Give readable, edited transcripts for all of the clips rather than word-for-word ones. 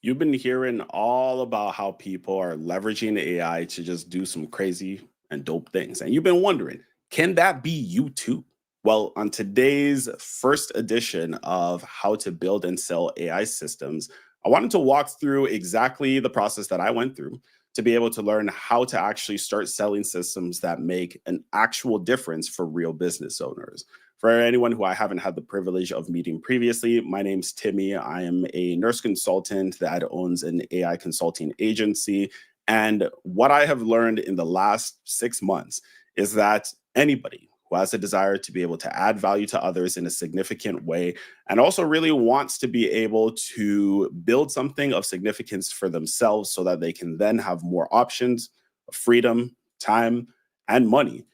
You've been hearing all about how people are leveraging AI to just do some crazy and dope things. And you've been wondering, can that be you too? Well, on today's first edition of How to Build and Sell AI Systems, I wanted to walk through exactly the process that I went through to be able to learn how to actually start selling systems that make an actual difference for real business owners. For anyone who I haven't had the privilege of meeting previously, my name's Timmy. I am a nurse consultant that owns an AI consulting agency. And what I have learned in the last 6 months is that anybody who has a desire to be able to add value to others in a significant way and also really wants to be able to build something of significance for themselves so that they can then have more options, freedom, time, and money.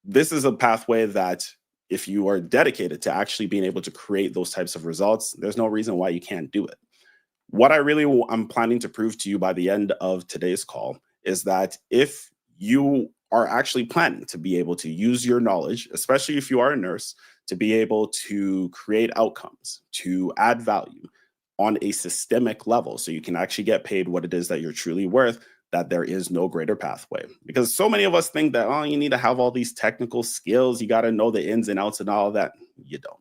This is a pathway that if you are dedicated to actually being able to create those types of results, there's no reason why you can't do it. What I'm planning to prove to you by the end of today's call is that if you are actually planning to be able to use your knowledge, especially if you are a nurse, to be able to create outcomes, to add value on a systemic level, so you can actually get paid what it is that you're truly worth, that there is no greater pathway. Because so many of us think that, oh, you need to have all these technical skills, you got to know the ins and outs and all of that. You don't.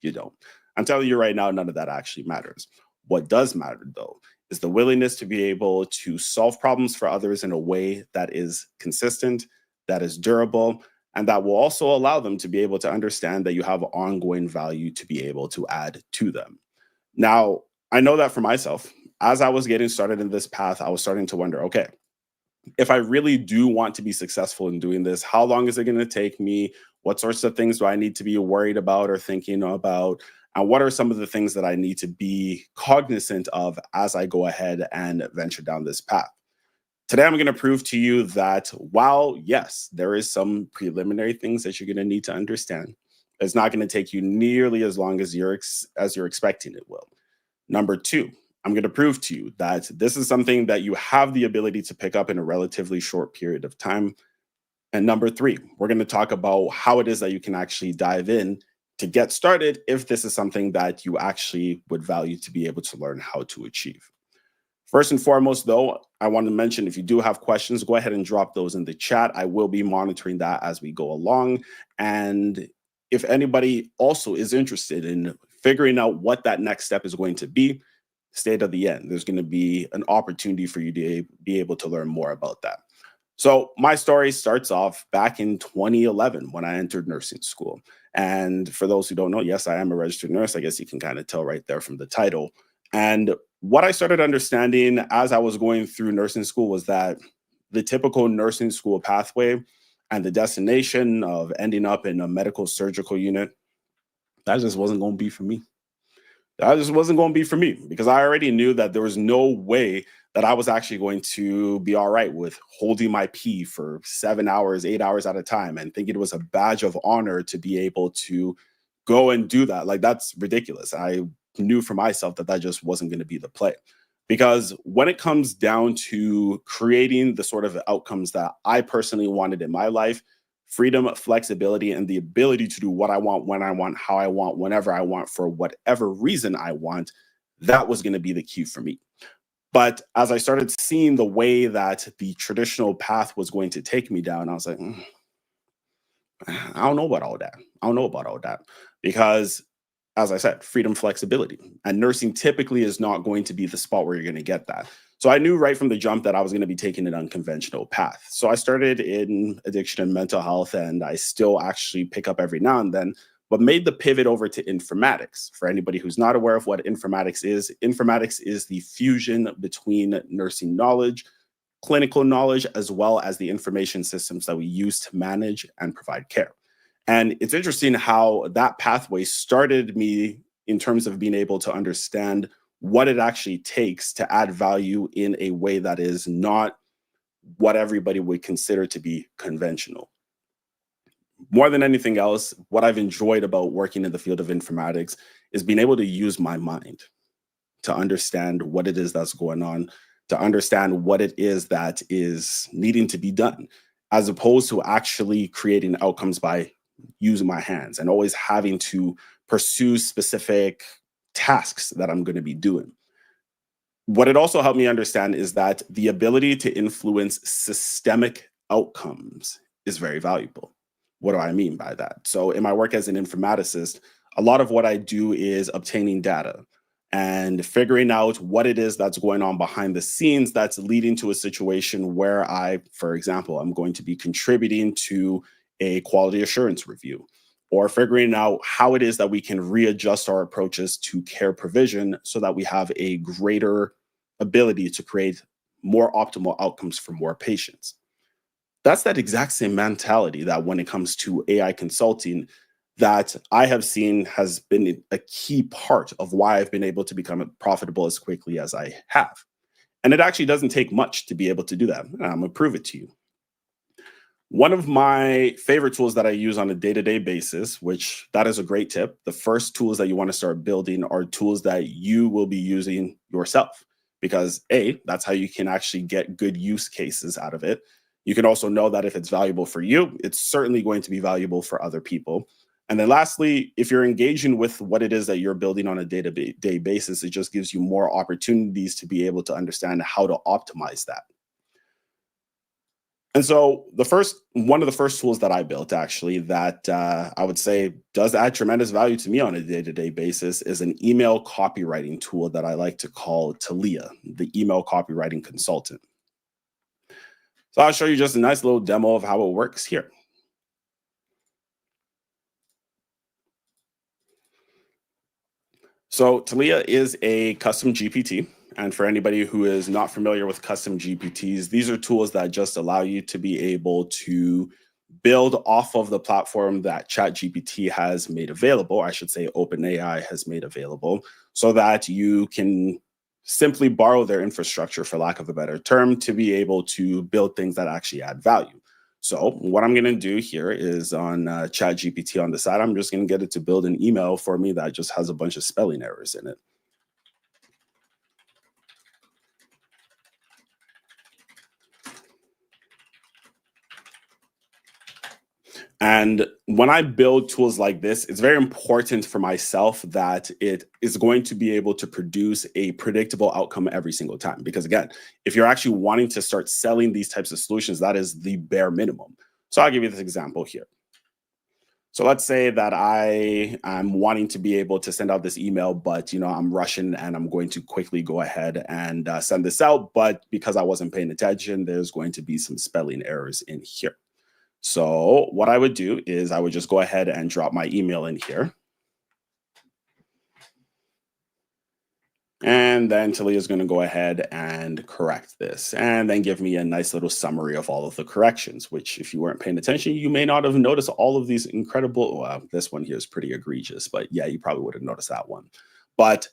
You don't. I'm telling you right now, none of that actually matters. What does matter, though, is the willingness to be able to solve problems for others in a way that is consistent, that is durable, and that will also allow them to be able to understand that you have ongoing value to be able to add to them. Now, I know that for myself, as I was getting started in this path, I was starting to wonder, okay, if I really do want to be successful in doing this, how long is it going to take me? What sorts of things do I need to be worried about or thinking about? And what are some of the things that I need to be cognizant of as I go ahead and venture down this path? Today, I'm going to prove to you that while, yes, there is some preliminary things that you're going to need to understand, it's not going to take you nearly as long as you're expecting it will. Number two, I'm going to prove to you that this is something that you have the ability to pick up in a relatively short period of time. And number three, we're going to talk about how it is that you can actually dive in to get started if this is something that you actually would value to be able to learn how to achieve. First and foremost, though, I want to mention if you do have questions, go ahead and drop those in the chat. I will be monitoring that as we go along. And if anybody also is interested in figuring out what that next step is going to be, stay to the end. There's going to be an opportunity for you to be able to learn more about that. So, my story starts off back in 2011 when I entered nursing school. And for those who don't know, yes, I am a registered nurse. I guess you can kind of tell right there from the title. And what I started understanding as I was going through nursing school was that the typical nursing school pathway and the destination of ending up in a medical surgical unit, that just wasn't going to be for me. That just wasn't going to be for me because I already knew that there was no way that I was actually going to be all right with holding my pee for 7 hours, 8 hours at a time and thinking it was a badge of honor to be able to go and do that. Like, that's ridiculous. I knew for myself that that just wasn't going to be the play. Because when it comes down to creating the sort of outcomes that I personally wanted in my life, freedom, flexibility, and the ability to do what I want, when I want, how I want, whenever I want, for whatever reason I want, that was going to be the key for me. But as I started seeing the way that the traditional path was going to take me down, I was like, I don't know about all that. I don't know about all that because, as I said, freedom, flexibility. And nursing typically is not going to be the spot where you're going to get that. So I knew right from the jump that I was going to be taking an unconventional path. So I started in addiction and mental health, and I still actually pick up every now and then, but made the pivot over to informatics. For anybody who's not aware of what informatics is the fusion between nursing knowledge, clinical knowledge, as well as the information systems that we use to manage and provide care. And it's interesting how that pathway started me in terms of being able to understand what it actually takes to add value in a way that is not what everybody would consider to be conventional. More than anything else, what I've enjoyed about working in the field of informatics is being able to use my mind to understand what it is that's going on, to understand what it is that is needing to be done, as opposed to actually creating outcomes by using my hands and always having to pursue specific tasks that I'm going to be doing. What it also helped me understand is that the ability to influence systemic outcomes is very valuable. What do I mean by that? So, in my work as an informaticist, a lot of what I do is obtaining data and figuring out what it is that's going on behind the scenes that's leading to a situation where I, for example, I'm going to be contributing to a quality assurance review or figuring out how it is that we can readjust our approaches to care provision so that we have a greater ability to create more optimal outcomes for more patients. That's that exact same mentality that when it comes to AI consulting that I have seen has been a key part of why I've been able to become profitable as quickly as I have. And it actually doesn't take much to be able to do that. I'm going to prove it to you. One of my favorite tools that I use on a day-to-day basis, which that is a great tip. The first tools that you want to start building are tools that you will be using yourself because A, that's how you can actually get good use cases out of it. You can also know that if it's valuable for you, it's certainly going to be valuable for other people. And then lastly, if you're engaging with what it is that you're building on a day-to-day basis, it just gives you more opportunities to be able to understand how to optimize that. And so one of the first tools that I built actually that I would say does add tremendous value to me on a day-to-day basis is an email copywriting tool that I like to call Talia, the email copywriting consultant. So I'll show you just a nice little demo of how it works here. So Talia is a custom GPT. And for anybody who is not familiar with custom GPTs, these are tools that just allow you to be able to build off of the platform that ChatGPT has made available. I should say OpenAI has made available so that you can simply borrow their infrastructure, for lack of a better term, to be able to build things that actually add value. So what I'm going to do here is on ChatGPT on the side, I'm just going to get it to build an email for me that just has a bunch of spelling errors in it. And when I build tools like this, it's very important for myself that it is going to be able to produce a predictable outcome every single time. Because again, if you're actually wanting to start selling these types of solutions, that is the bare minimum. So I'll give you this example here. So let's say that I am wanting to be able to send out this email, but I'm rushing and I'm going to quickly go ahead and send this out. But because I wasn't paying attention, there's going to be some spelling errors in here. So what I would do is I would just go ahead and drop my email in here. And then Talia is going to go ahead and correct this and then give me a nice little summary of all of the corrections, which if you weren't paying attention, you may not have noticed all of these incredible, well, this one here is pretty egregious, but yeah, you probably would have noticed that one. But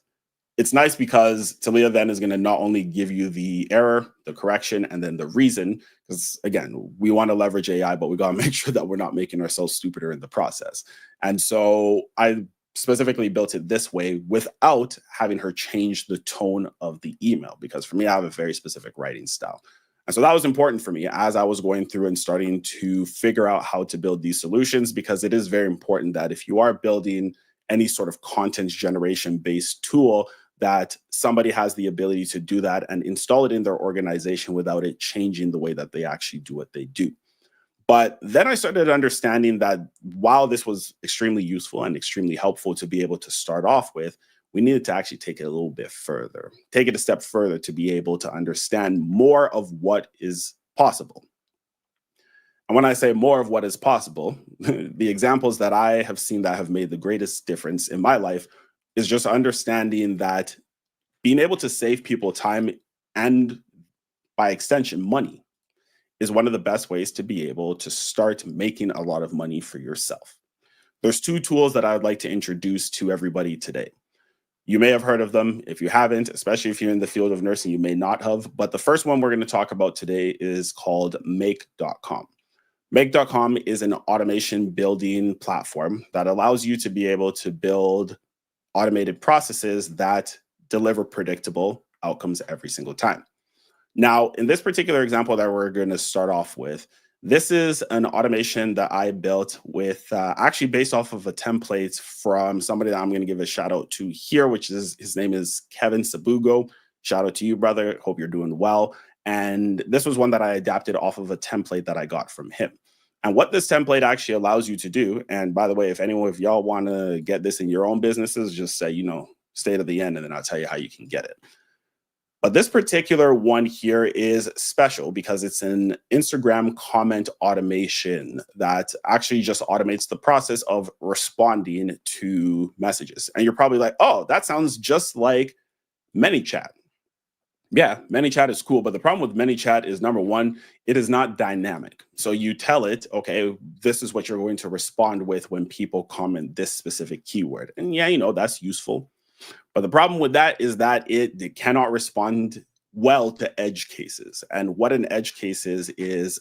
it's nice because Talia then is going to not only give you the error, the correction, and then the reason, because again, we want to leverage AI, but we got to make sure that we're not making ourselves stupider in the process. And so I specifically built it this way without having her change the tone of the email, because for me, I have a very specific writing style. And so that was important for me as I was going through and starting to figure out how to build these solutions, because it is very important that if you are building any sort of content generation based tool, that somebody has the ability to do that and install it in their organization without it changing the way that they actually do what they do. But then I started understanding that while this was extremely useful and extremely helpful to be able to start off with, we needed to actually take it a little bit further, take it a step further to be able to understand more of what is possible. And when I say more of what is possible, the examples that I have seen that have made the greatest difference in my life is just understanding that being able to save people time and by extension money is one of the best ways to be able to start making a lot of money for yourself. There's two tools that I would like to introduce to everybody today. You may have heard of them. If you haven't, especially if you're in the field of nursing, you may not have. But the first one we're going to talk about today is called Make.com. Make.com is an automation building platform that allows you to be able to build automated processes that deliver predictable outcomes every single time. Now, in this particular example that we're going to start off with, this is an automation that I built with actually based off of a template from somebody that I'm going to give a shout out to here, which is his name is Kevin Sabugo. Shout out to you, brother. Hope you're doing well. And this was one that I adapted off of a template that I got from him. And what this template actually allows you to do, and by the way, if anyone of y'all want to get this in your own businesses, just say, stay to the end, and then I'll tell you how you can get it. But this particular one here is special because it's an Instagram comment automation that actually just automates the process of responding to messages. And you're probably like, oh, that sounds just like ManyChat. Yeah, ManyChat is cool, but the problem with ManyChat is, number one, it is not dynamic. So you tell it, okay, this is what you're going to respond with when people comment this specific keyword. And yeah, that's useful. But the problem with that is that it cannot respond well to edge cases. And what an edge case is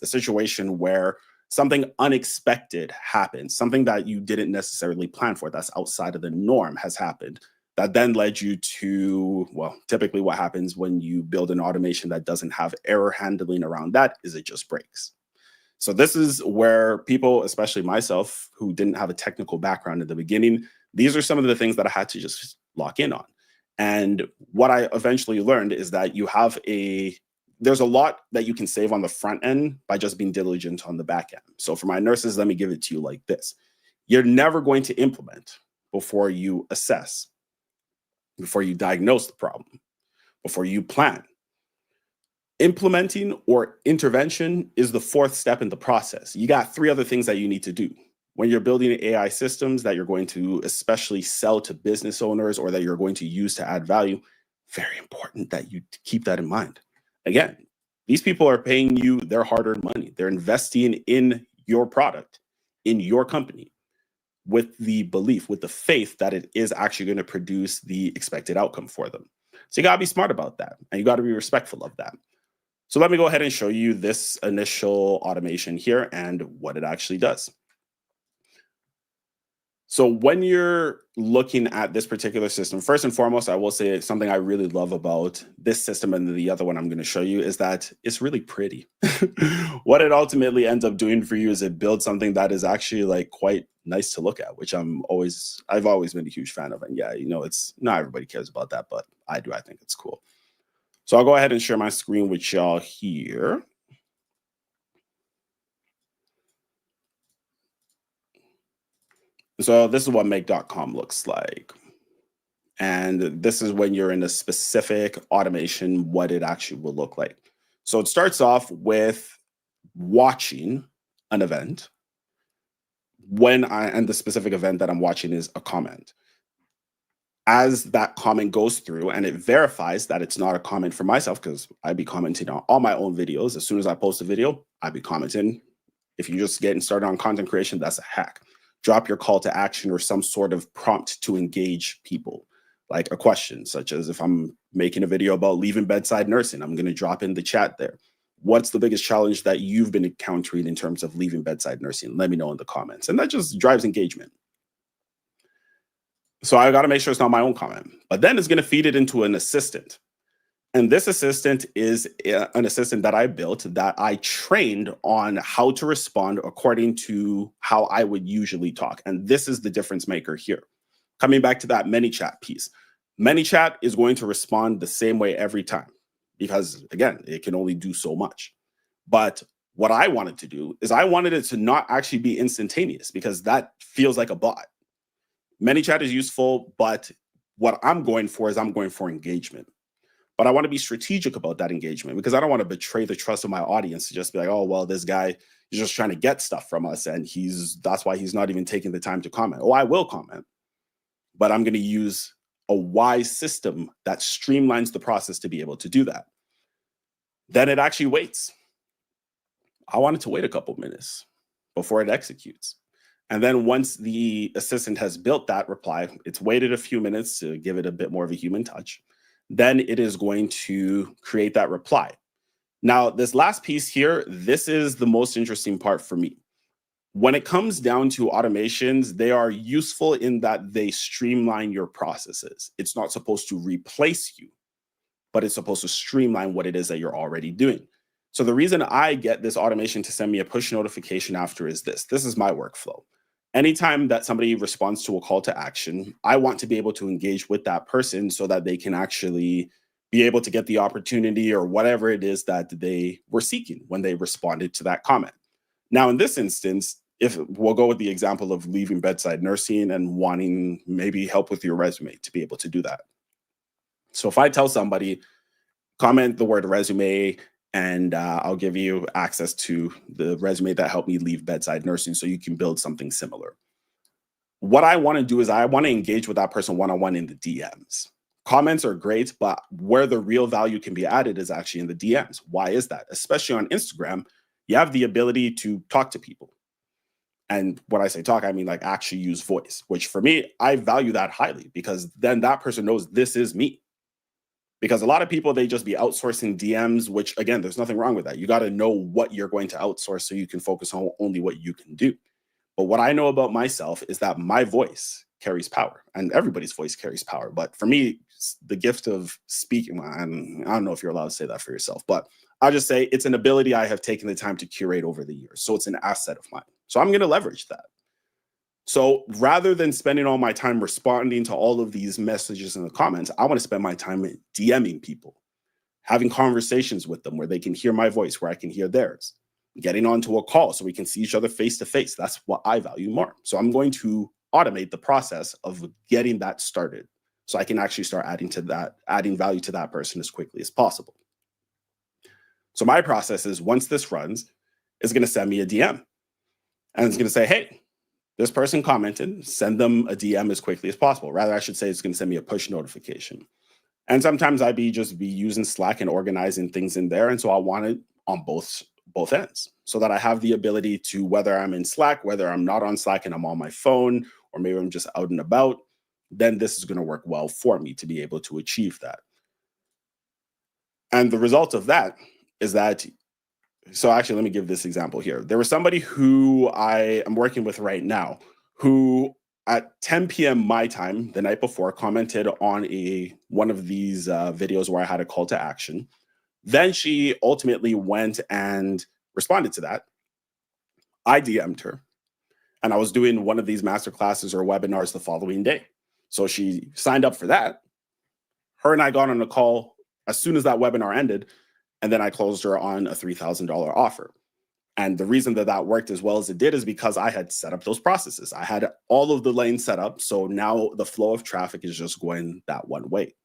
a situation where something unexpected happens, something that you didn't necessarily plan for, that's outside of the norm has happened. That then led you to, well, typically what happens when you build an automation that doesn't have error handling around that is it just breaks. So this is where people, especially myself, who didn't have a technical background in the beginning, these are some of the things that I had to just lock in on. And what I eventually learned is that there's a lot that you can save on the front end by just being diligent on the back end. So for my nurses, let me give it to you like this. You're never going to implement before you assess, before you diagnose the problem, before you plan. Implementing or intervention is the fourth step in the process. You got three other things that you need to do. When you're building AI systems that you're going to especially sell to business owners or that you're going to use to add value, very important that you keep that in mind. Again, these people are paying you their hard-earned money. They're investing in your product, in your company, with the belief, with the faith that it is actually going to produce the expected outcome for them. So you got to be smart about that, and you got to be respectful of that. So let me go ahead and show you this initial automation here and what it actually does. So when you're looking at this particular system, first and foremost, I will say something I really love about this system and the other one I'm going to show you is that it's really pretty. What it ultimately ends up doing for you is it builds something that is actually like quite nice to look at, which I've always been a huge fan of. And yeah, it's not everybody cares about that, but I do. I think it's cool. So I'll go ahead and share my screen with y'all here. So this is what make.com looks like. And this is when you're in a specific automation, what it actually will look like. So it starts off with watching an event. And the specific event that I'm watching is a comment. As that comment goes through and it verifies that it's not a comment for myself, because I'd be commenting on all my own videos. As soon as I post a video, I'd be commenting. If you're just getting started on content creation, that's a hack. Drop your call to action or some sort of prompt to engage people, like a question, such as if I'm making a video about leaving bedside nursing, I'm going to drop in the chat there. What's the biggest challenge that you've been encountering in terms of leaving bedside nursing? Let me know in the comments. And that just drives engagement. So I got to make sure it's not my own comment, but then it's going to feed it into an assistant. And this assistant is an assistant that I built that I trained on how to respond according to how I would usually talk. And this is the difference maker here. Coming back to that ManyChat piece. ManyChat is going to respond the same way every time because, again, it can only do so much. But what I wanted to do is I wanted it to not actually be instantaneous because that feels like a bot. ManyChat is useful, but what I'm going for is I'm going for engagement. But I want to be strategic about that engagement because I don't want to betray the trust of my audience to just be like, oh, well, this guy is just trying to get stuff from us. And that's why he's not even taking the time to comment. Oh, I will comment, but I'm going to use a wise system that streamlines the process to be able to do that. Then it actually waits. I want it to wait a couple minutes before it executes. And then once the assistant has built that reply, it's waited a few minutes to give it a bit more of a human touch. Then it is going to create that reply. Now, this last piece here, this is the most interesting part for me. When it comes down to automations, they are useful in that they streamline your processes. It's not supposed to replace you, but it's supposed to streamline what it is that you're already doing. So the reason I get this automation to send me a push notification after is this. This is my workflow. Anytime that somebody responds to a call to action, I want to be able to engage with that person so that they can actually be able to get the opportunity or whatever it is that they were seeking when they responded to that comment. Now, in this instance, if we'll go with the example of leaving bedside nursing and wanting maybe help with your resume to be able to do that. So if I tell somebody, comment the word resume, and I'll give you access to the resume that helped me leave bedside nursing so you can build something similar. What I want to do is I want to engage with that person one-on-one in the DMs. Comments are great, but where the real value can be added is actually in the DMs. Why is that? Especially on Instagram, you have the ability to talk to people. And when I say talk, I mean like actually use voice, which for me, I value that highly because then that person knows this is me. Because a lot of people, they just be outsourcing DMs, which again, there's nothing wrong with that. You got to know what you're going to outsource so you can focus on only what you can do. But what I know about myself is that my voice carries power and everybody's voice carries power. But for me, the gift of speaking, I don't know if you're allowed to say that for yourself, but I'll just say it's an ability I have taken the time to curate over the years. So it's an asset of mine. So I'm going to leverage that. So rather than spending all my time responding to all of these messages in the comments, I want to spend my time DMing people, having conversations with them where they can hear my voice, where I can hear theirs, getting onto a call so we can see each other face to face. That's what I value more. So I'm going to automate the process of getting that started so I can actually start adding value to that person as quickly as possible. So my process is once this runs, it's going to send me a DM and it's going to say, hey, this person commented, send them a DM as quickly as possible. Rather, I should say it's going to send me a push notification. And sometimes I'd be using Slack and organizing things in there. And so I want it on both ends so that I have the ability to, whether I'm in Slack, whether I'm not on Slack and I'm on my phone, or maybe I'm just out and about, then this is going to work well for me to be able to achieve that. And the result of that is that, so actually, let me give this example here. There was somebody who I am working with right now who at 10 p.m. my time the night before commented on one of these videos where I had a call to action. Then she ultimately went and responded to that. I DM'd her and I was doing one of these master classes or webinars the following day. So she signed up for that. Her and I got on a call as soon as that webinar ended. And then I closed her on a $3,000 offer. And the reason that that worked as well as it did is because I had set up those processes. I had all of the lanes set up. So now the flow of traffic is just going that one way.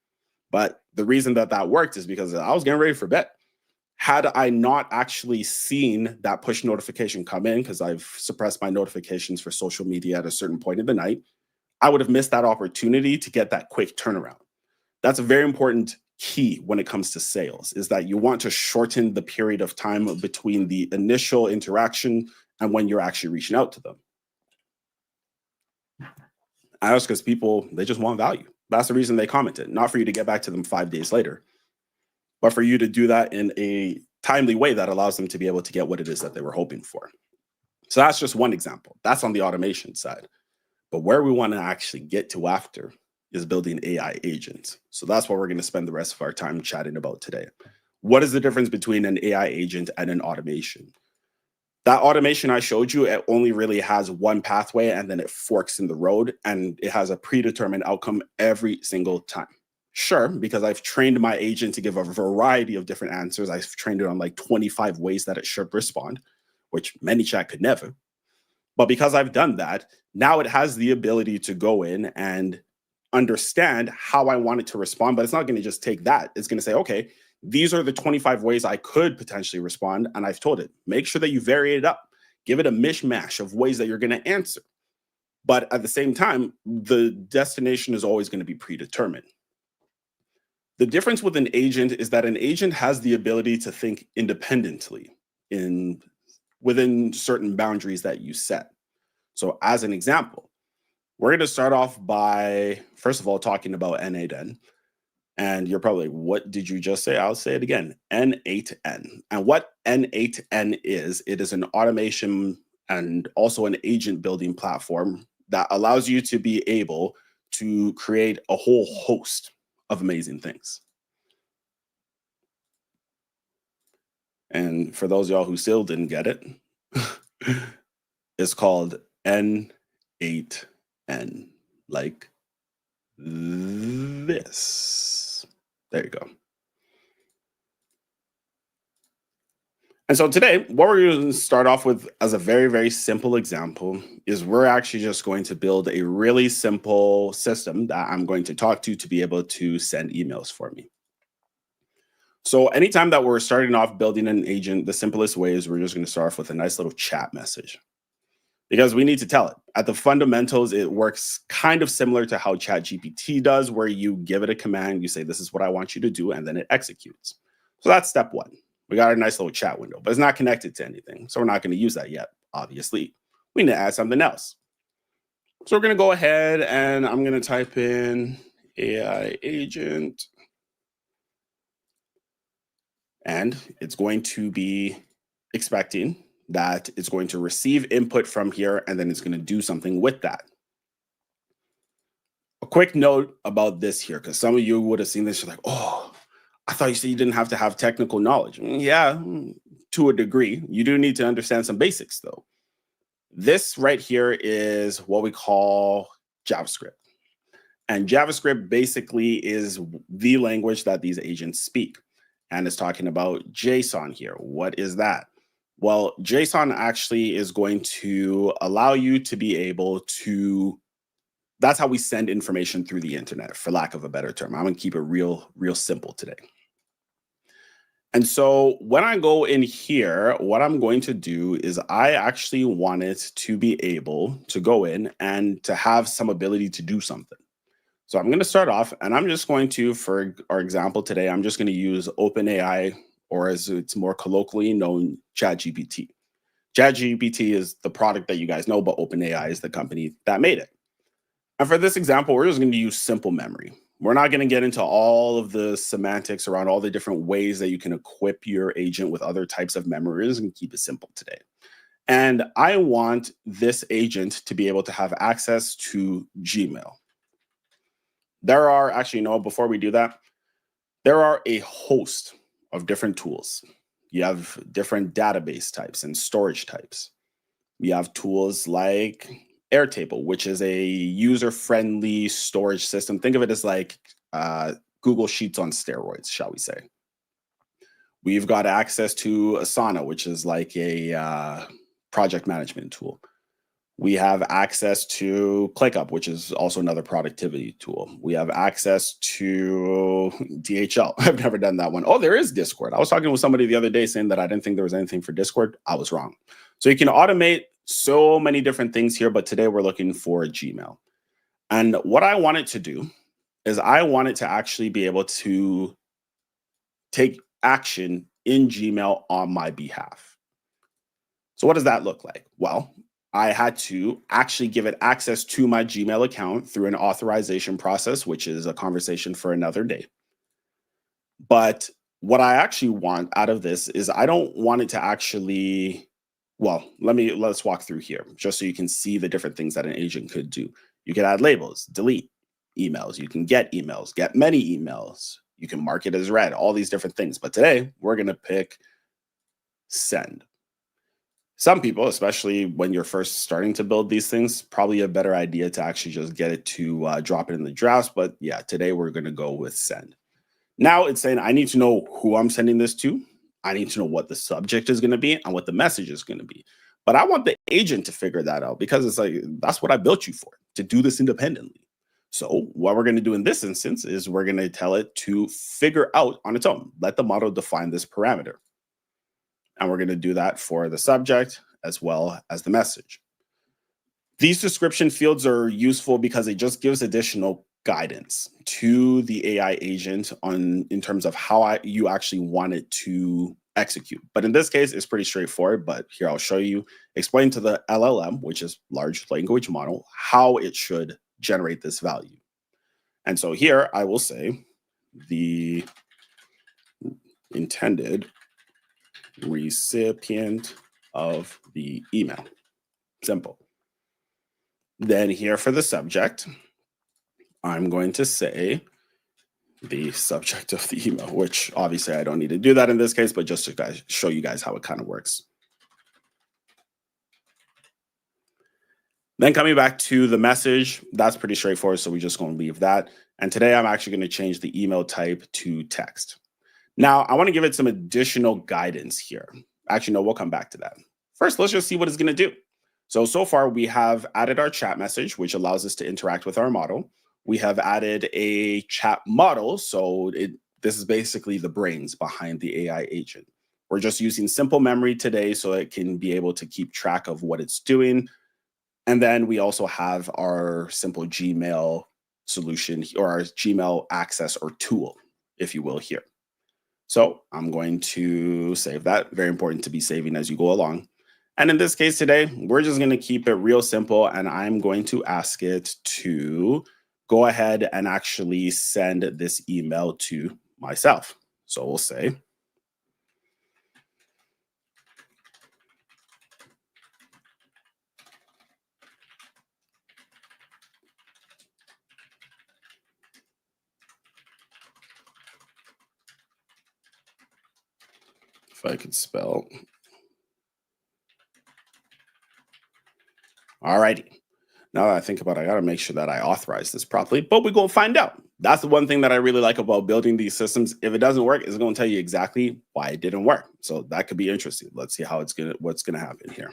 But the reason that that worked is because I was getting ready for bed. Had I not actually seen that push notification come in, because I've suppressed my notifications for social media at a certain point in the night, I would have missed that opportunity to get that quick turnaround. That's a very important key when it comes to sales, is that you want to shorten the period of time between the initial interaction and when you're actually reaching out to them. I ask because people, they just want value. That's the reason they commented, not for you to get back to them 5 days later, but for you to do that in a timely way that allows them to be able to get what it is that they were hoping for. So that's just one example. That's on the automation side. But where we want to actually get to after is building AI agents. So that's what we're going to spend the rest of our time chatting about today. What is the difference between an AI agent and an automation? That automation I showed you, it only really has one pathway and then it forks in the road and it has a predetermined outcome every single time. Sure, because I've trained my agent to give a variety of different answers. I've trained it on like 25 ways that it should respond, which ManyChat could never. But because I've done that, now it has the ability to go in and understand how I want it to respond, but it's not going to just take that. It's going to say, okay, these are the 25 ways I could potentially respond. And I've told it, make sure that you vary it up, give it a mishmash of ways that you're going to answer. But at the same time, the destination is always going to be predetermined. The difference with an agent is that an agent has the ability to think independently within certain boundaries that you set. So as an example, we're going to start off by, first of all, talking about N8N. And you're probably, what did you just say? I'll say it again, N8N. And what N8N is, it is an automation and also an agent building platform that allows you to be able to create a whole host of amazing things. And for those of y'all who still didn't get it, it's called N8N, like this. There you go. And so today, what we're going to start off with as a very, very simple example is we're actually just going to build a really simple system that I'm going to talk to be able to send emails for me. So anytime that we're starting off building an agent, the simplest way is we're just going to start off with a nice little chat message because we need to tell it. At the fundamentals, it works kind of similar to how ChatGPT does, where you give it a command, you say, this is what I want you to do, and then it executes. So that's step one. We got our nice little chat window, but it's not connected to anything. So we're not going to use that yet, obviously. We need to add something else. So we're going to go ahead and I'm going to type in AI agent. And it's going to be expecting that it's going to receive input from here, and then it's going to do something with that. A quick note about this here, because some of you would have seen this, you're like, oh, I thought you said you didn't have to have technical knowledge. Yeah, to a degree. You do need to understand some basics, though. This right here is what we call JavaScript. And JavaScript basically is the language that these agents speak. And it's talking about JSON here. What is that? Well, JSON actually is going to allow you to be able to, that's how we send information through the internet, for lack of a better term. I'm going to keep it real simple today. And so when I go in here, what I'm going to do is I actually want it to be able to go in and to have some ability to do something. So I'm going to start off and I'm just going to, for our example today, I'm just going to use OpenAI, or as it's more colloquially known, ChatGPT. ChatGPT is the product that you guys know, but OpenAI is the company that made it. And for this example, we're just going to use simple memory. We're not going to get into all of the semantics around all the different ways that you can equip your agent with other types of memories, and keep it simple today. And I want this agent to be able to have access to Gmail. There are actually, no, before we do that, there are a host of different tools. You have different database types and storage types. You have tools like Airtable, which is a user-friendly storage system. Think of it as like Google Sheets on steroids, shall we say. We've got access to Asana, which is like a project management tool. We have access to ClickUp, which is also another productivity tool. We have access to DHL. I've never done that one. Oh, there is Discord. I was talking with somebody the other day saying that I didn't think there was anything for Discord. I was wrong. So you can automate so many different things here, but today we're looking for Gmail. And what I want it to do is I want it to actually be able to take action in Gmail on my behalf. So what does that look like? Well, I had to actually give it access to my Gmail account through an authorization process, which is a conversation for another day. But what I actually want out of this is I don't want it to actually, well, let's walk through here just so you can see the different things that an agent could do. You can add labels, delete emails, you can get many emails, you can mark it as read, all these different things. But today we're going to pick send. Some people, especially when you're first starting to build these things, probably a better idea to actually just get it to drop it in the drafts. But yeah, today we're going to go with send. Now it's saying I need to know who I'm sending this to. I need to know what the subject is going to be and what the message is going to be. But I want the agent to figure that out because it's like, that's what I built you for, to do this independently. So what we're going to do in this instance is we're going to tell it to figure out on its own. Let the model define this parameter. And we're going to do that for the subject as well as the message. These description fields are useful because it just gives additional guidance to the AI agent in terms of how you actually want it to execute. But in this case, it's pretty straightforward. But here I'll show you, explain to the LLM, which is large language model, how it should generate this value. And so here I will say the intended recipient of the email. Simple. Then here for the subject, I'm going to say the subject of the email, which obviously I don't need to do that in this case, but just to show you guys how it kind of works. Then coming back to the message, that's pretty straightforward. So we're just going to leave that. And today I'm actually going to change the email type to text. Now I want to give it some additional guidance here. Actually, no, we'll come back to that. First, let's just see what it's going to do. So far we have added our chat message, which allows us to interact with our model. We have added a chat model. This is basically the brains behind the AI agent. We're just using simple memory today so it can be able to keep track of what it's doing. And then we also have our simple Gmail solution or our Gmail access or tool, if you will, here. So I'm going to save that. Very important to be saving as you go along. And in this case today, we're just going to keep it real simple. And I'm going to ask it to go ahead and actually send this email to myself. So we'll say, if I could spell. Alrighty. Now that I think about it, I got to make sure that I authorize this properly, but we're going to find out. That's the one thing that I really like about building these systems. If it doesn't work, it's going to tell you exactly why it didn't work. So that could be interesting. Let's see how what's going to happen here.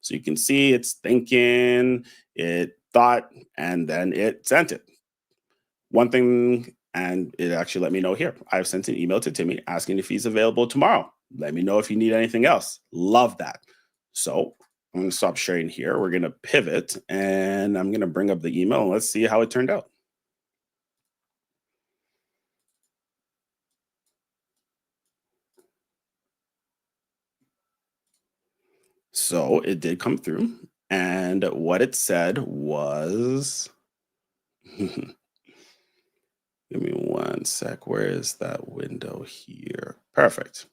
So you can see it's thinking, it thought, and then it sent it. One thing, and it actually let me know here. I've sent an email to Timmy asking if he's available tomorrow. Let me know if you need anything else. Love that. So I'm going to stop sharing here. We're going to pivot and I'm going to bring up the email and let's see how it turned out. So it did come through. And what it said was, give me one sec. Where is that window here? Perfect.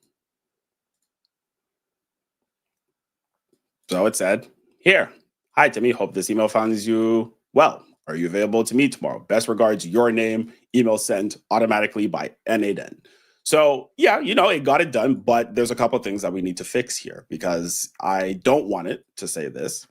So it said, here, hi, Timmy. Hope this email finds you well. Are you available to meet tomorrow? Best regards, your name, email sent automatically by N8N. So yeah, it got it done, but there's a couple of things that we need to fix here because I don't want it to say this.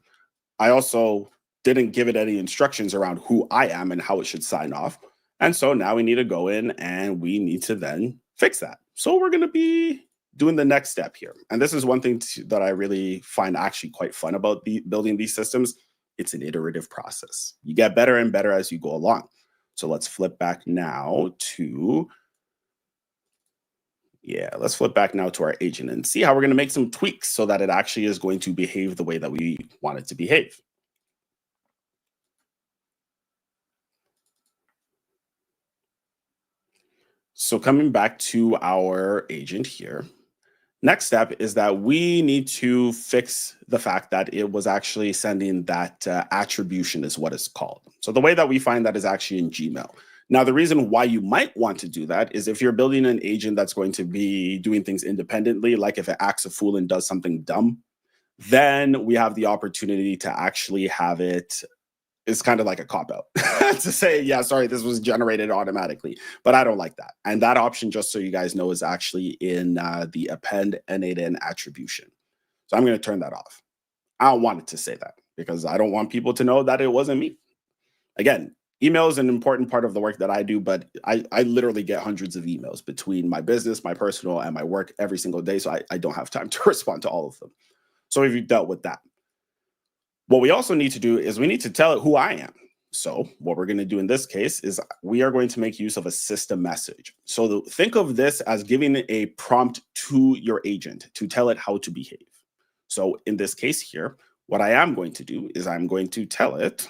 I also didn't give it any instructions around who I am and how it should sign off. And so now we need to go in and we need to then fix that. So we're going to be doing the next step here. And this is one thing that I really find actually quite fun about building these systems. It's an iterative process. You get better and better as you go along. So let's flip back now to let's flip back now to our agent and see how we're going to make some tweaks so that it actually is going to behave the way that we want it to behave. So coming back to our agent here, next step is that we need to fix the fact that it was actually sending that attribution is what it's called. So the way that we find that is actually in Gmail. Now, the reason why you might want to do that is if you're building an agent that's going to be doing things independently, like if it acts a fool and does something dumb, then we have the opportunity to actually have it. It's kind of like a cop out to say, yeah, sorry, this was generated automatically, but I don't like that. And that option, just so you guys know, is actually in the append N8N attribution. So I'm going to turn that off. I don't want it to say that because I don't want people to know that it wasn't me. Again, email is an important part of the work that I do, but I literally get hundreds of emails between my business, my personal, and my work every single day. So I don't have time to respond to all of them. So if you dealt with that, what we also need to do is we need to tell it who I am. So what we're going to do in this case is we are going to make use of a system message. So think of this as giving a prompt to your agent to tell it how to behave. So in this case here, what I am going to do is I'm going to tell it,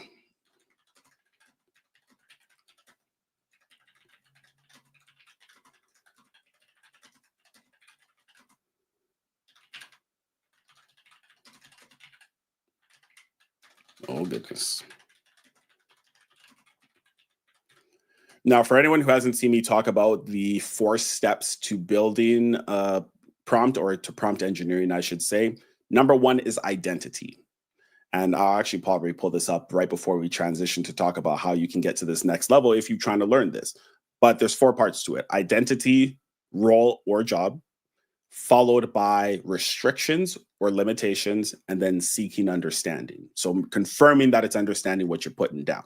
oh goodness. Now, for anyone who hasn't seen me talk about the 4 steps to building a prompt or to prompt engineering, I should say, number 1 is identity. And I'll actually probably pull this up right before we transition to talk about how you can get to this next level if you're trying to learn this. But there's 4 parts to it: identity, role or job, followed by restrictions or limitations, and then seeking understanding. So confirming that it's understanding what you're putting down.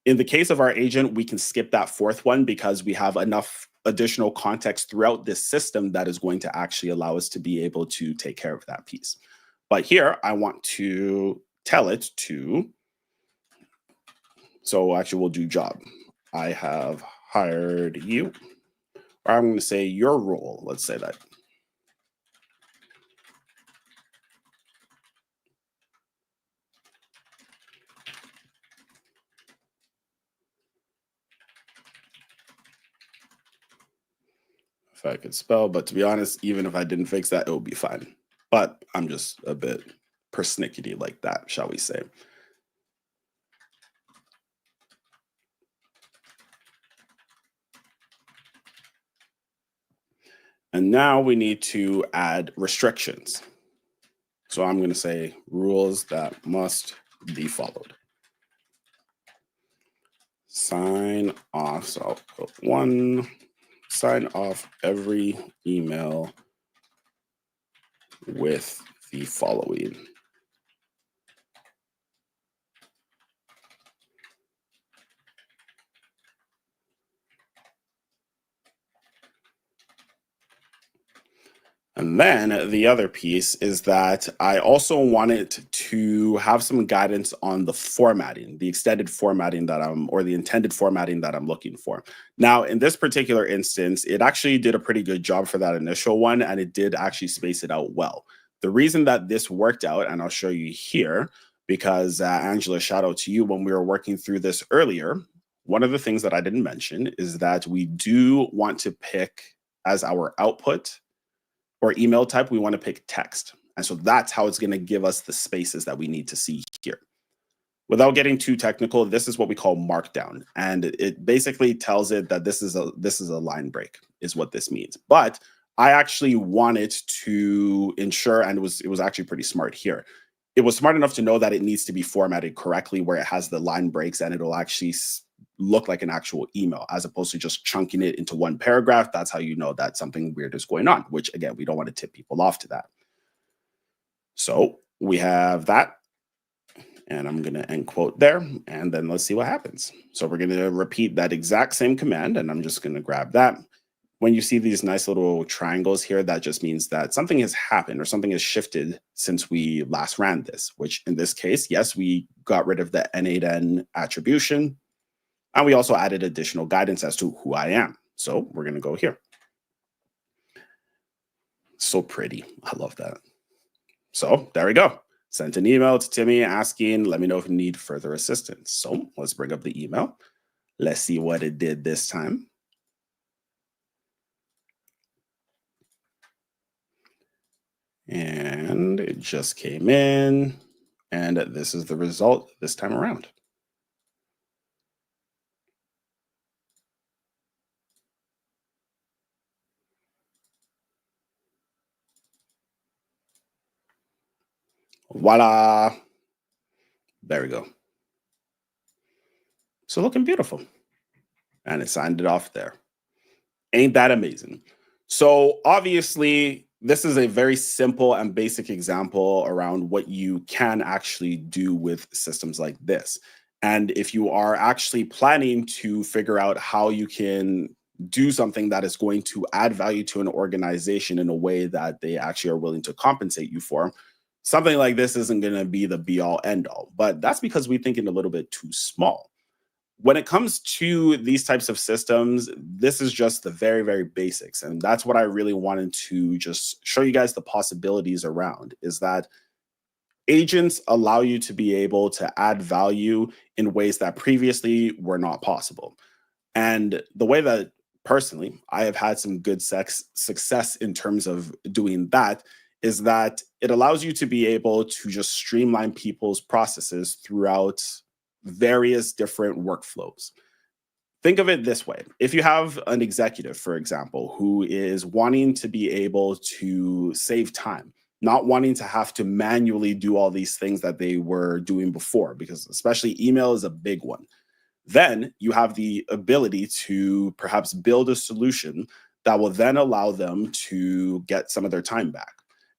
In the case of our agent, we can skip that 4th one because we have enough additional context throughout this system that is going to actually allow us to be able to take care of that piece. But here I want to tell it to, so actually we'll do job. I have hired you, or I'm going to say your role. Let's say that. If I could spell, but to be honest, even if I didn't fix that, it would be fine. But I'm just a bit persnickety like that, shall we say. And now we need to add restrictions. So I'm going to say rules that must be followed. Sign off. So I'll put one, sign off every email with the following. And then the other piece is that I also wanted to have some guidance on the formatting, the extended formatting that or the intended formatting that I'm looking for. Now, in this particular instance, it actually did a pretty good job for that initial one, and it did actually space it out well. The reason that this worked out, and I'll show you here, because Angela, shout out to you, when we were working through this earlier, one of the things that I didn't mention is that we do want to pick as our output or email type, we want to pick text. And so that's how it's going to give us the spaces that we need to see here. Without getting too technical, this is what we call markdown. And it basically tells it that this is a line break is what this means. But I actually wanted to ensure, and it was actually pretty smart here. It was smart enough to know that it needs to be formatted correctly where it has the line breaks and it'll actually look like an actual email as opposed to just chunking it into one paragraph. That's how you know that something weird is going on, which again, we don't want to tip people off to that. So we have that, and I'm going to end quote there, and then let's see what happens. So we're going to repeat that exact same command, and I'm just going to grab that. When you see these nice little triangles here, that just means that something has happened or something has shifted since we last ran this, which in this case, yes, we got rid of the N8N attribution. And we also added additional guidance as to who I am. So we're going to go here. So pretty. I love that. So there we go. Sent an email to Timmy asking, let me know if you need further assistance. So let's bring up the email. Let's see what it did this time. And it just came in. And this is the result this time around. Voila. There we go. So looking beautiful. And it signed it off there. Ain't that amazing? So obviously, this is a very simple and basic example around what you can actually do with systems like this. And if you are actually planning to figure out how you can do something that is going to add value to an organization in a way that they actually are willing to compensate you for, something like this isn't going to be the be all end all. But that's because we think it a little bit too small. When it comes to these types of systems, this is just the very, very basics. And that's what I really wanted to just show you guys the possibilities around, is that agents allow you to be able to add value in ways that previously were not possible. And the way that personally I have had some good success in terms of doing that is that it allows you to be able to just streamline people's processes throughout various different workflows. Think of it this way. If you have an executive, for example, who is wanting to be able to save time, not wanting to have to manually do all these things that they were doing before, because especially email is a big one, then you have the ability to perhaps build a solution that will then allow them to get some of their time back.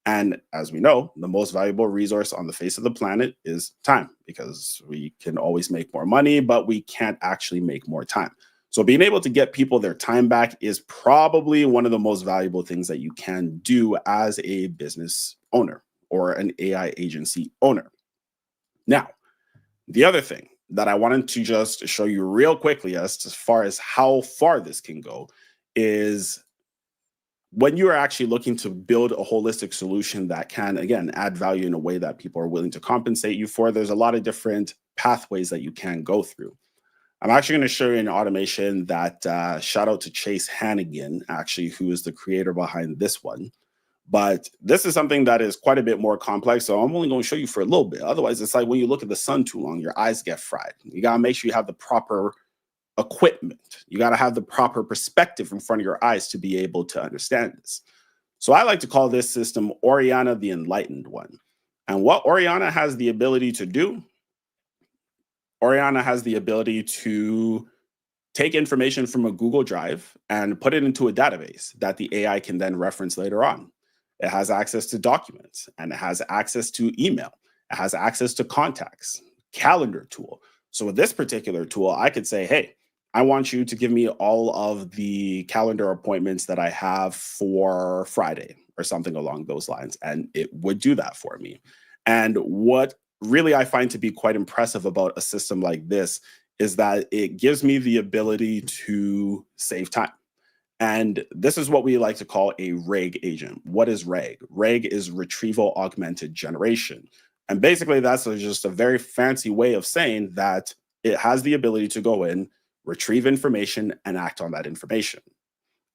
And as we know, the most valuable resource on the face of the planet is time, because we can always make more money, but we can't actually make more time. So being able to get people their time back is probably one of the most valuable things that you can do as a business owner or an AI agency owner. Now, the other thing that I wanted to just show you real quickly as far as how far this can go is when you are actually looking to build a holistic solution that can, again, add value in a way that people are willing to compensate you for, there's a lot of different pathways that you can go through. I'm actually going to show you an automation that shout out to Chase Hannigan, actually, who is the creator behind this one. But this is something that is quite a bit more complex. So I'm only going to show you for a little bit. Otherwise, it's like when you look at the sun too long, your eyes get fried. You got to make sure you have the proper equipment. You got to have the proper perspective in front of your eyes to be able to understand this. So I like to call this system Oriana the Enlightened One. And what Oriana has the ability to do, Oriana has the ability to take information from a Google Drive and put it into a database that the AI can then reference later on. It has access to documents and it has access to email. It has access to contacts, calendar tool. So with this particular tool, I could say, hey, I want you to give me all of the calendar appointments that I have for Friday or something along those lines. And it would do that for me. And what really I find to be quite impressive about a system like this is that it gives me the ability to save time. And this is what we like to call a RAG agent. What is RAG? RAG is retrieval augmented generation. And basically, that's just a very fancy way of saying that it has the ability to go in, retrieve information, and act on that information.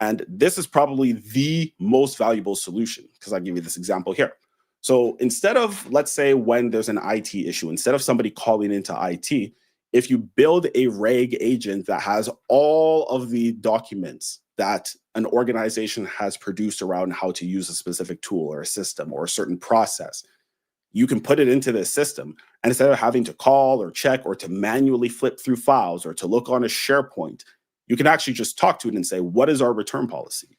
And this is probably the most valuable solution because I'll give you this example here. So instead of, let's say, when there's an IT issue, instead of somebody calling into IT, if you build a RAG agent that has all of the documents that an organization has produced around how to use a specific tool or a system or a certain process, you can put it into this system. And instead of having to call or check or to manually flip through files or to look on a SharePoint, you can actually just talk to it and say, what is our return policy?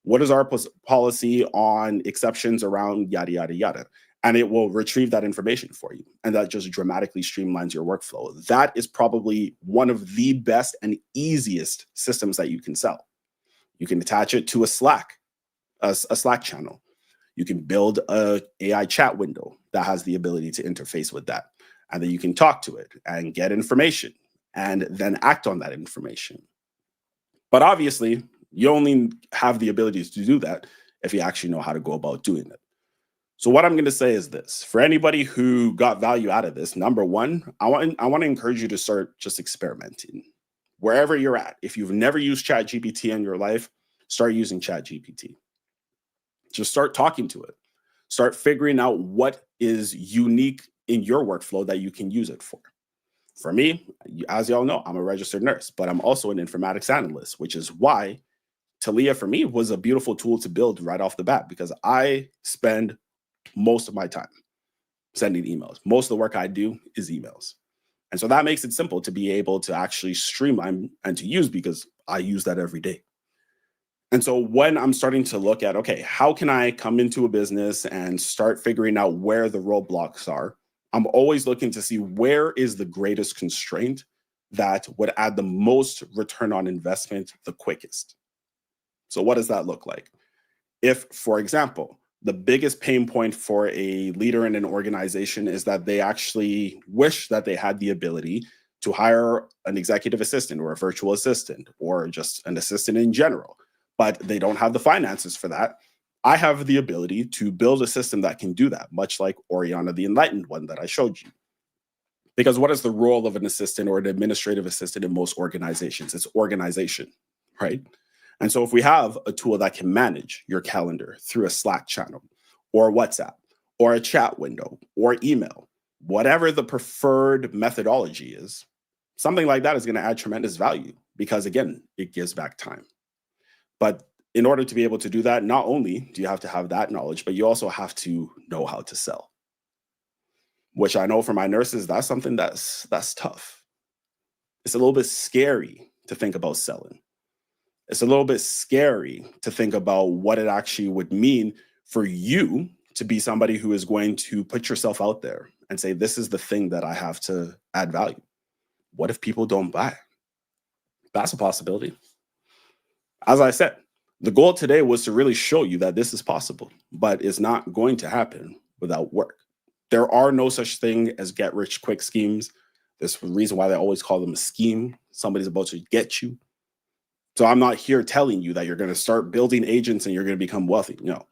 What is our policy on exceptions around yada, yada, yada? And it will retrieve that information for you. And that just dramatically streamlines your workflow. That is probably one of the best and easiest systems that you can sell. You can attach it to a Slack channel. You can build a AI chat window that has the ability to interface with that. And then you can talk to it and get information and then act on that information. But obviously, you only have the ability to do that if you actually know how to go about doing it. So what I'm going to say is this: for anybody who got value out of this, number one, I want to encourage you to start just experimenting wherever you're at. If you've never used ChatGPT in your life, start using ChatGPT. Just start talking to it. Start figuring out what is unique in your workflow that you can use it for. For me, as y'all know, I'm a registered nurse, but I'm also an informatics analyst, which is why Talia for me was a beautiful tool to build right off the bat, because I spend most of my time sending emails. Most of the work I do is emails. And so that makes it simple to be able to actually streamline and to use, because I use that every day. And so when I'm starting to look at, okay, how can I come into a business and start figuring out where the roadblocks are? I'm always looking to see where is the greatest constraint that would add the most return on investment the quickest. So what does that look like? If, for example, the biggest pain point for a leader in an organization is that they actually wish that they had the ability to hire an executive assistant or a virtual assistant or just an assistant in general, but they don't have the finances for that, I have the ability to build a system that can do that, much like Oriana the Enlightened One that I showed you. Because what is the role of an assistant or an administrative assistant in most organizations? It's organization, right? And so if we have a tool that can manage your calendar through a Slack channel or WhatsApp or a chat window or email, whatever the preferred methodology is, something like that is going to add tremendous value because, again, it gives back time. But in order to be able to do that, not only do you have to have that knowledge, but you also have to know how to sell, which I know for my nurses, that's something that's tough. It's a little bit scary to think about selling. It's a little bit scary to think about what it actually would mean for you to be somebody who is going to put yourself out there and say, this is the thing that I have to add value. What if people don't buy? That's a possibility. As I said, the goal today was to really show you that this is possible, but it's not going to happen without work. There are no such thing as get rich quick schemes. There's a reason why they always call them a scheme. Somebody's about to get you. So I'm not here telling you that you're going to start building agents and you're going to become wealthy. No.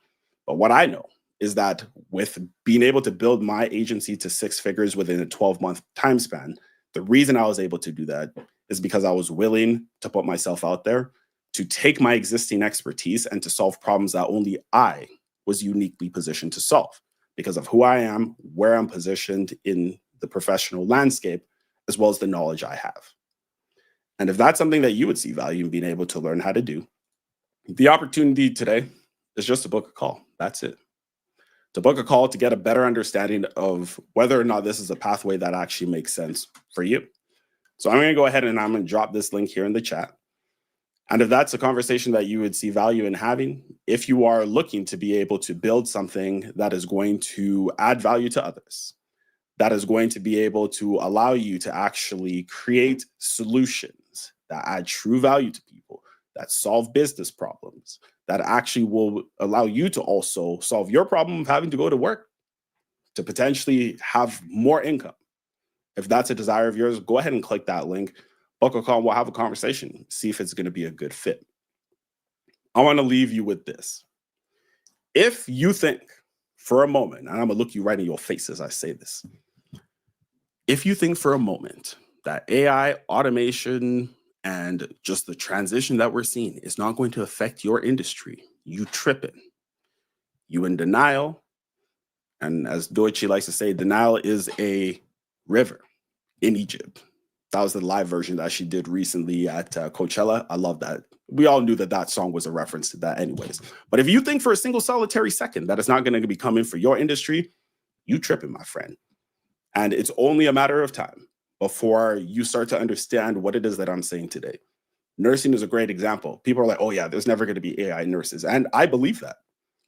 But what I know is that with being able to build my agency to six figures within a 12-month time span, the reason I was able to do that is because I was willing to put myself out there, to take my existing expertise and to solve problems that only I was uniquely positioned to solve because of who I am, where I'm positioned in the professional landscape, as well as the knowledge I have. And if that's something that you would see value in being able to learn how to do, the opportunity today is just to book a call. That's it. To book a call to get a better understanding of whether or not this is a pathway that actually makes sense for you. So I'm going to go ahead and I'm going to drop this link here in the chat. And if that's a conversation that you would see value in having, if you are looking to be able to build something that is going to add value to others, that is going to be able to allow you to actually create solutions that add true value to people, that solve business problems, that actually will allow you to also solve your problem of having to go to work to potentially have more income. If that's a desire of yours, go ahead and click that link, book a call, we'll have a conversation, see if it's going to be a good fit. I want to leave you with this. If you think for a moment, and I'm going to look you right in your face as I say this, if you think for a moment that AI, automation, and just the transition that we're seeing is not going to affect your industry, you tripping. You in denial. And as Deutsche likes to say, denial is a river in Egypt. That was the live version that she did recently at Coachella. I love that. We all knew that that song was a reference to that anyways. But if you think for a single solitary second that it's not going to be coming for your industry, you tripping, my friend. And it's only a matter of time before you start to understand what it is that I'm saying today. Nursing is a great example. People are like, oh yeah, there's never going to be AI nurses. And I believe that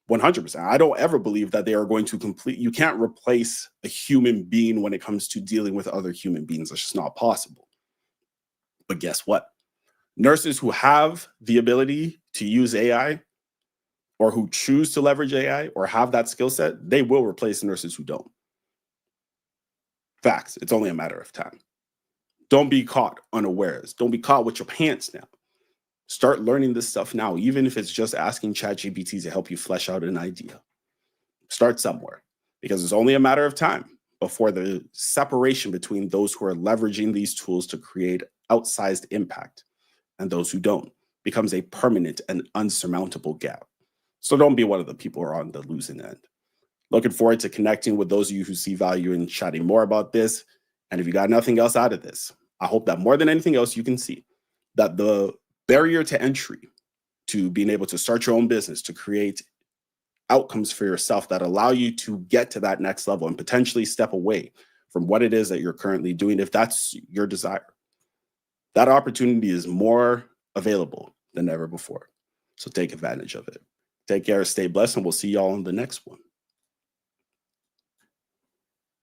100%. I don't ever believe that they are going to you can't replace a human being when it comes to dealing with other human beings. It's just not possible. But guess what? Nurses who have the ability to use AI or who choose to leverage AI or have that skill set, they will replace nurses who don't. Facts. It's only a matter of time. Don't be caught unawares. Don't be caught with your pants down. Start learning this stuff now, even if it's just asking ChatGPT to help you flesh out an idea. Start somewhere because it's only a matter of time before the separation between those who are leveraging these tools to create outsized impact and those who don't becomes a permanent and unsurmountable gap. So don't be one of the people who are on the losing end. Looking forward to connecting with those of you who see value in chatting more about this. And if you got nothing else out of this, I hope that more than anything else, you can see that the barrier to entry to being able to start your own business, to create outcomes for yourself that allow you to get to that next level and potentially step away from what it is that you're currently doing, if that's your desire, that opportunity is more available than ever before. So take advantage of it. Take care, stay blessed, and we'll see y'all in the next one.